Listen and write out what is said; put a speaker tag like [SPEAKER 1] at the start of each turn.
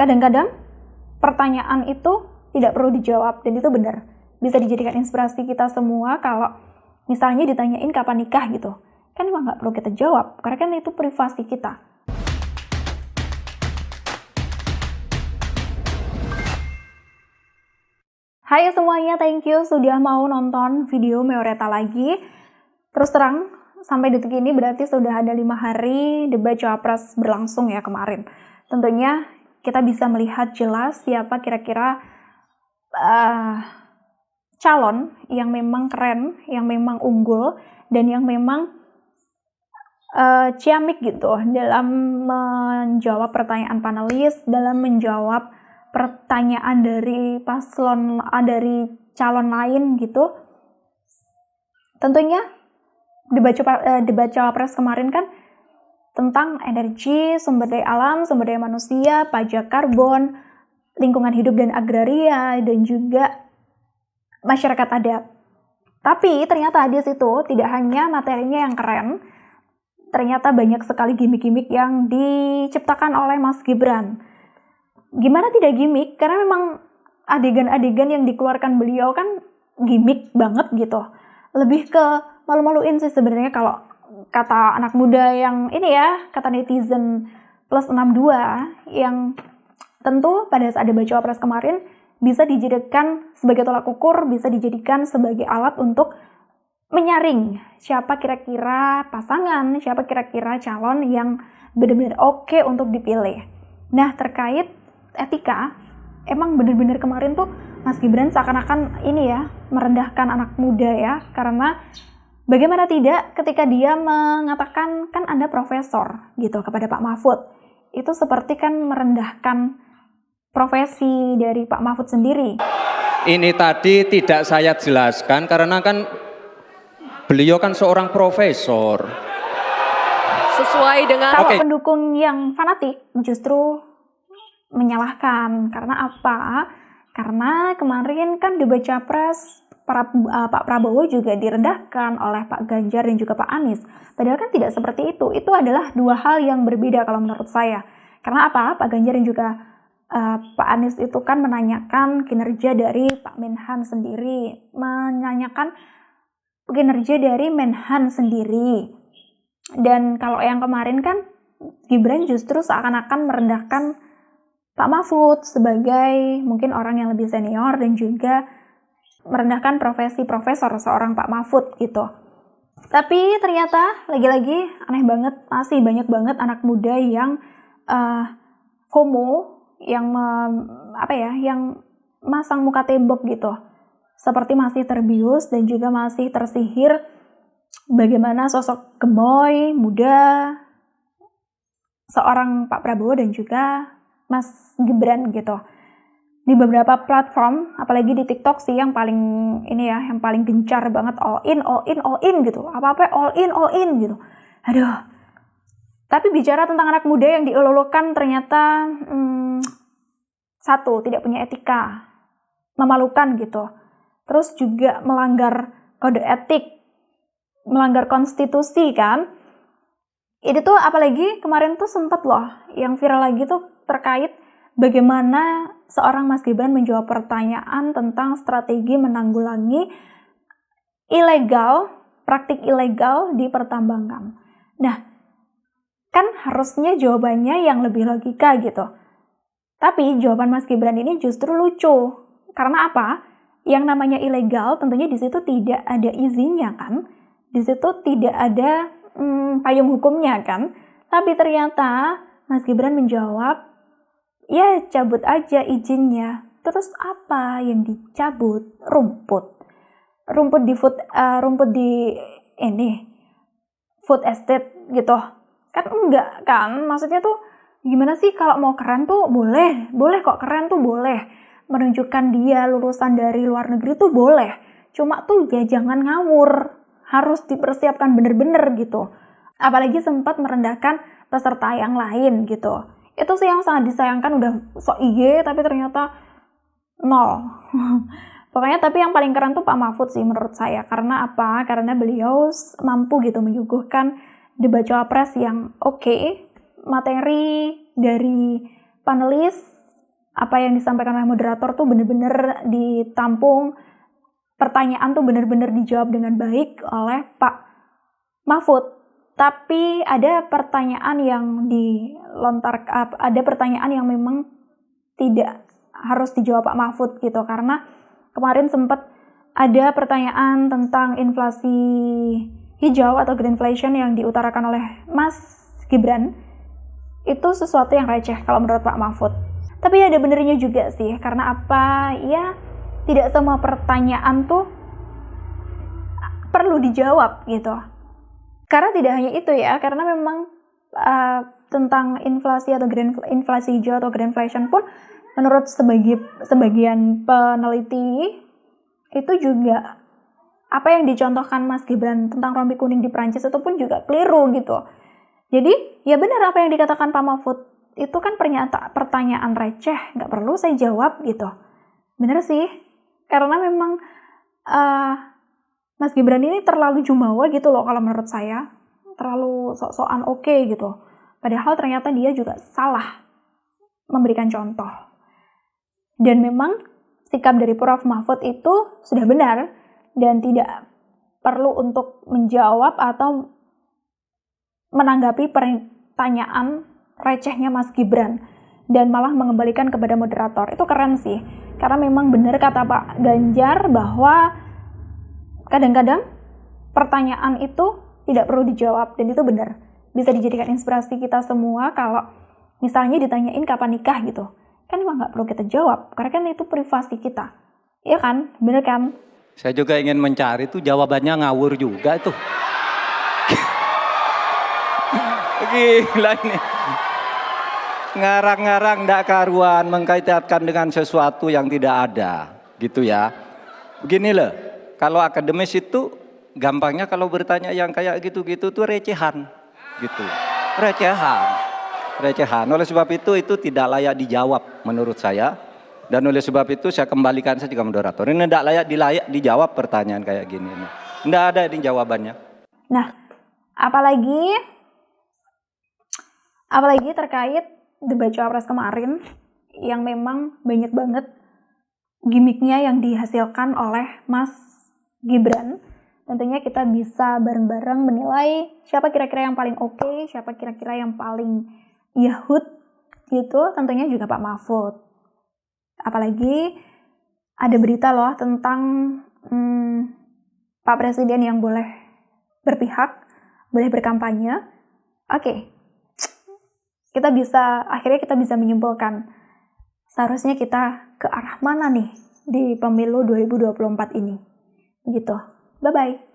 [SPEAKER 1] kadang-kadang pertanyaan itu tidak perlu dijawab, dan itu benar. Bisa dijadikan inspirasi kita semua kalau misalnya ditanyain kapan nikah gitu. Kan emang nggak perlu kita jawab, karena kan itu privasi kita. Hai semuanya, thank you sudah mau nonton video Meoreta lagi. Terus terang, sampai detik ini berarti sudah ada 5 hari debat Cawapres berlangsung ya kemarin. Tentunya kita bisa melihat jelas siapa kira-kira calon yang memang keren, yang memang unggul, dan yang memang ciamik gitu dalam menjawab pertanyaan panelis, dalam menjawab pertanyaan dari paslon, dari calon lain gitu. Tentunya debat Cawapres kemarin kan tentang energi, sumber daya alam, sumber daya manusia, pajak karbon, lingkungan hidup dan agraria, dan juga masyarakat adat. Tapi ternyata di situ tidak hanya materinya yang keren, ternyata banyak sekali gimmick-gimmick yang diciptakan oleh Mas Gibran. Gimana tidak gimmick? Karena memang adegan-adegan yang dikeluarkan beliau kan gimmick banget gitu. Lebih ke malu-maluin sih sebenarnya kalau kata anak muda yang ini ya, kata netizen plus 62, yang tentu pada saat debat Cawapres kemarin bisa dijadikan sebagai tolak ukur, bisa dijadikan sebagai alat untuk menyaring siapa kira-kira pasangan, siapa kira-kira calon yang benar-benar oke untuk dipilih. Nah, terkait etika, emang benar-benar kemarin tuh Mas Gibran seakan-akan ini ya, merendahkan anak muda ya, karena bagaimana tidak ketika dia mengatakan kan Anda profesor gitu kepada Pak Mahfud. Itu seperti kan merendahkan profesi dari Pak Mahfud sendiri.
[SPEAKER 2] Ini tadi tidak saya jelaskan karena kan beliau kan seorang profesor.
[SPEAKER 1] Sesuai dengan kalau pendukung yang fanatik justru menyalahkan. Karena apa? Karena kemarin kan debat Capres Pak Prabowo juga direndahkan oleh Pak Ganjar dan juga Pak Anies. Padahal kan tidak seperti itu. Itu adalah dua hal yang berbeda kalau menurut saya. Karena apa? Pak Ganjar dan juga Pak Anies itu kan menanyakan kinerja dari Pak Menhan sendiri. Menanyakan kinerja dari Menhan sendiri. Dan kalau yang kemarin kan Gibran justru seakan-akan merendahkan Pak Mahfud sebagai mungkin orang yang lebih senior dan juga merendahkan profesi profesor seorang Pak Mahfud gitu. Tapi ternyata lagi-lagi aneh banget, masih banyak banget anak muda yang FOMO, yang yang masang muka tembok gitu. Seperti masih terbius dan juga masih tersihir bagaimana sosok gemoy, muda seorang Pak Prabowo dan juga Mas Gibran gitu. Di beberapa platform, apalagi di TikTok sih yang paling ini ya, yang paling gencar banget all in gitu. Apa-apa all in gitu. Aduh. Tapi bicara tentang anak muda yang dielolokan ternyata satu, tidak punya etika, memalukan gitu. Terus juga melanggar kode etik, melanggar konstitusi kan. Itu tuh apalagi kemarin tuh sempat loh yang viral lagi tuh terkait bagaimana seorang Mas Gibran menjawab pertanyaan tentang strategi menanggulangi praktik ilegal di pertambangan. Nah, kan harusnya jawabannya yang lebih logika gitu. Tapi jawaban Mas Gibran ini justru lucu. Karena apa? Yang namanya ilegal tentunya di situ tidak ada izinnya kan? Di situ tidak ada payung hukumnya kan? Tapi ternyata Mas Gibran menjawab, ya cabut aja izinnya. Terus apa yang dicabut? Rumput di food estate gitu. Kan enggak kan? Maksudnya tuh gimana sih kalau mau keren tuh boleh kok, keren tuh boleh. Menunjukkan dia lulusan dari luar negeri tuh boleh. Cuma tuh ya jangan ngawur. Harus dipersiapkan bener-bener gitu. Apalagi sempat merendahkan peserta yang lain gitu. Itu sih yang sangat disayangkan, udah sok IG tapi ternyata nol. Pokoknya tapi yang paling keren tuh Pak Mahfud sih menurut saya. Karena apa? Karena beliau mampu gitu menyuguhkan debat Cawapres yang oke. Materi dari panelis apa yang disampaikan oleh moderator tuh benar-benar ditampung, pertanyaan tuh benar-benar dijawab dengan baik oleh Pak Mahfud. Tapi ada pertanyaan yang ada pertanyaan yang memang tidak harus dijawab Pak Mahfud gitu, karena kemarin sempat ada pertanyaan tentang inflasi hijau atau greenflation yang diutarakan oleh Mas Gibran. Itu sesuatu yang receh kalau menurut Pak Mahfud. Tapi ada benernya juga sih, karena apa? Ya, tidak semua pertanyaan tuh perlu dijawab gitu. Karena tidak hanya itu ya, karena memang tentang inflasi atau inflasi hijau atau greenflation pun menurut sebagian peneliti itu juga apa yang dicontohkan Mas Gibran tentang rompi kuning di Prancis itu pun juga keliru gitu. Jadi ya benar apa yang dikatakan Pak Mahfud, itu kan pertanyaan receh, nggak perlu saya jawab gitu. Bener sih, karena memang Mas Gibran ini terlalu jumawa gitu loh kalau menurut saya, terlalu sok-sokan oke gitu. Padahal ternyata dia juga salah memberikan contoh. Dan memang sikap dari Prof. Mahfud itu sudah benar dan tidak perlu untuk menjawab atau menanggapi pertanyaan recehnya Mas Gibran dan malah mengembalikan kepada moderator. Itu keren sih, karena memang benar kata Pak Ganjar bahwa kadang-kadang pertanyaan itu tidak perlu dijawab, dan itu benar. Bisa dijadikan inspirasi kita semua kalau misalnya ditanyain kapan nikah gitu. Kan emang nggak perlu kita jawab, karena kan itu privasi kita. Iya kan? Bener kan?
[SPEAKER 3] Saya juga ingin mencari tuh jawabannya ngawur juga tuh. Gila ini. Ngarang-ngarang ndak karuan, mengkaitkan dengan sesuatu yang tidak ada, gitu ya. Begini loh, kalau akademis itu gampangnya kalau bertanya yang kayak gitu-gitu tuh recehan, gitu. Recehan. Oleh sebab itu tidak layak dijawab menurut saya. Dan oleh sebab itu saya kembalikan saja ke moderator. Ini tidak layak dijawab pertanyaan kayak gini. Tidak ada ini jawabannya.
[SPEAKER 1] Nah, apalagi terkait debat Cawapres kemarin yang memang banyak banget gimmicknya yang dihasilkan oleh Mas Gibran. Tentunya kita bisa bareng-bareng menilai siapa kira-kira yang paling oke, siapa kira-kira yang paling yahud gitu, tentunya juga Pak Mahfud. Apalagi ada berita loh tentang Pak Presiden yang boleh berpihak, boleh berkampanye. Oke. Akhirnya kita bisa menyimpulkan seharusnya kita ke arah mana nih di pemilu 2024 ini. Gitu. Bye-bye.